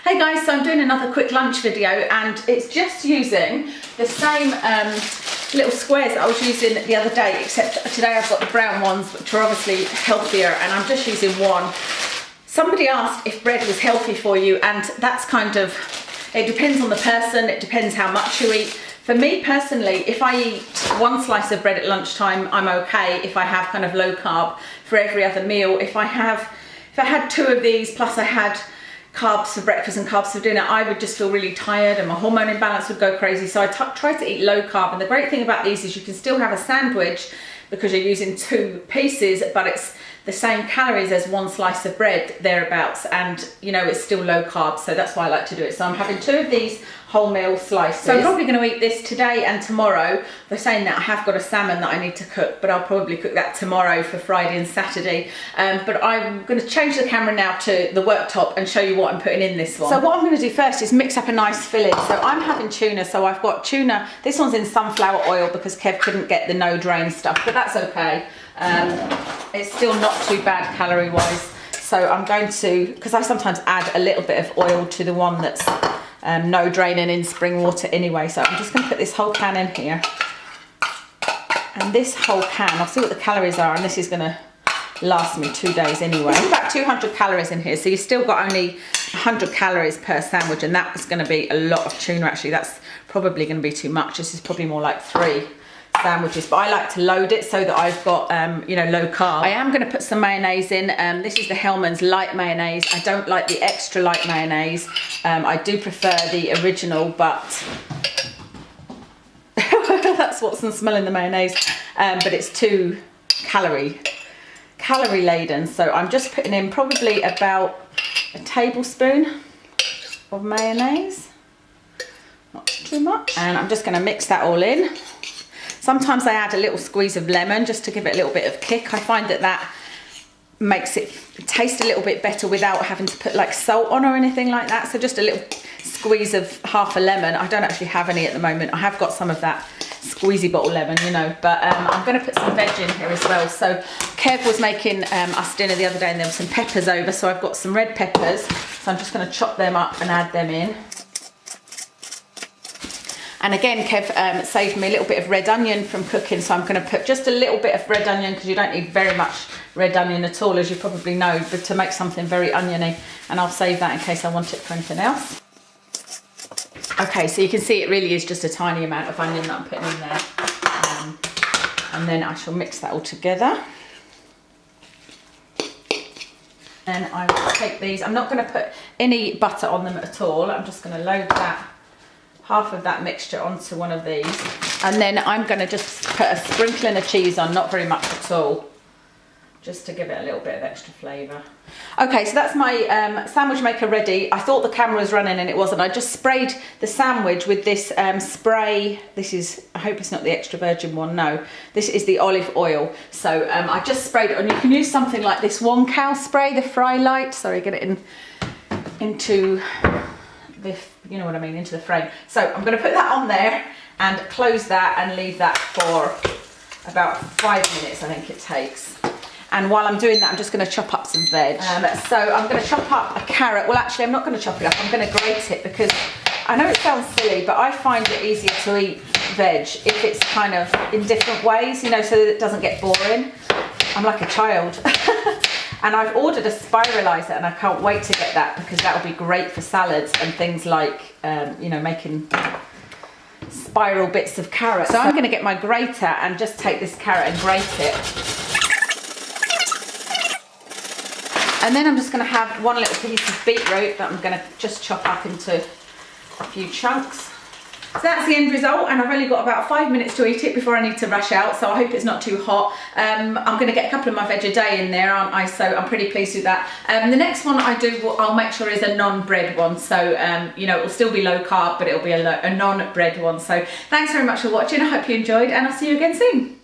Hey guys, so I'm doing another quick lunch video and it's just using the same little squares that I was using the other day, except today I've got the brown ones, which are obviously healthier, and I'm just using one. Somebody asked if bread was healthy for you, and that's kind of, it depends on the person, it depends how much you eat. For me personally, if I eat one slice of bread at lunchtime, I'm okay. If I have kind of low carb for every other meal, if I had two of these plus I had carbs for breakfast and carbs for dinner, I would just feel really tired and my hormone imbalance would go crazy. So I try to eat low carb, and the great thing about these is you can still have a sandwich because you're using two pieces, but it's the same calories as one slice of bread, thereabouts, and you know, it's still low carb, so that's why I like to do it. So I'm having two of these wholemeal slices. So I'm probably going to eat this today and tomorrow. For saying that, I have got a salmon that I need to cook, but I'll probably cook that tomorrow for Friday and Saturday. But I'm going to change the camera now to the worktop and show you what I'm putting in this one. So what I'm going to do first is mix up a nice filling. So I'm having tuna, so I've got tuna. This one's in sunflower oil because Kev couldn't get the no drain stuff, but that's okay. It's still not too bad calorie wise. So I'm going to, because I sometimes add a little bit of oil to the one that's no draining in spring water anyway. So I'm just going to put this whole can in here. And this whole can, I'll see what the calories are, and this is going to last me 2 days anyway. It's about 200 calories in here, so you've still got only 100 calories per sandwich, and that is going to be a lot of tuna actually. That's probably going to be too much. This is probably more like 3 sandwiches, but I like to load it so that I've got you know, low carb. I am going to put some mayonnaise in. This is the Hellmann's light mayonnaise. I don't like the extra light mayonnaise. I do prefer the original, but that's what's smelling the mayonnaise. But it's too calorie laden, so I'm just putting in probably about a tablespoon of mayonnaise, not too much, and I'm just going to mix that all in. Sometimes I add a little squeeze of lemon just to give it a little bit of kick. I find that that makes it taste a little bit better without having to put like salt on or anything like that. So just a little squeeze of half a lemon. I don't actually have any at the moment. I have got some of that squeezy bottle lemon, you know, but I'm going to put some veg in here as well. So Kev was making us dinner the other day and there were some peppers over. So I've got some red peppers. So I'm just going to chop them up and add them in. And again, Kev saved me a little bit of red onion from cooking, so I'm going to put just a little bit of red onion, because you don't need very much red onion at all, as you probably know, but to make something very oniony, and I'll save that in case I want it for anything else. Okay, so you can see it really is just a tiny amount of onion that I'm putting in there. And then I shall mix that all together. Then I will take these. I'm not going to put any butter on them at all. I'm just going to load that, half of that mixture onto one of these, and then I'm going to just put a sprinkling of cheese on, not very much at all, just to give it a little bit of extra flavour. Okay, so that's my sandwich maker ready. I thought the camera was running and it wasn't. I just sprayed the sandwich with this spray. This is, I hope it's not the extra virgin one, no. This is the olive oil. So I just sprayed it on. You can use something like this One Cow spray, the Fry Light. Sorry, get it into the, you know what I mean, into the frame. So I'm going to put that on there and close that and leave that for about 5 minutes, I think it takes. And while I'm doing that, I'm just going to chop up some veg. So I'm going to chop up a carrot. Well, actually, I'm not going to chop it up. I'm going to grate it, because I know it sounds silly, but I find it easier to eat veg if it's kind of in different ways, you know, so that it doesn't get boring. I'm like a child. And I've ordered a spiralizer, and I can't wait to get that, because that will be great for salads and things like, you know, making spiral bits of carrot. So I'm going to get my grater and just take this carrot and grate it. And then I'm just going to have one little piece of beetroot that I'm going to just chop up into a few chunks. So that's the end result, and I've only got about 5 minutes to eat it before I need to rush out, so I hope it's not too hot. I'm going to get a couple of my veg a day in there, aren't I? So I'm pretty pleased with that. The next one I do, I'll make sure is a non-bread one, so you know, it will still be low carb, but it'll be a non-bread one. So thanks very much for watching. I hope you enjoyed, and I'll see you again soon.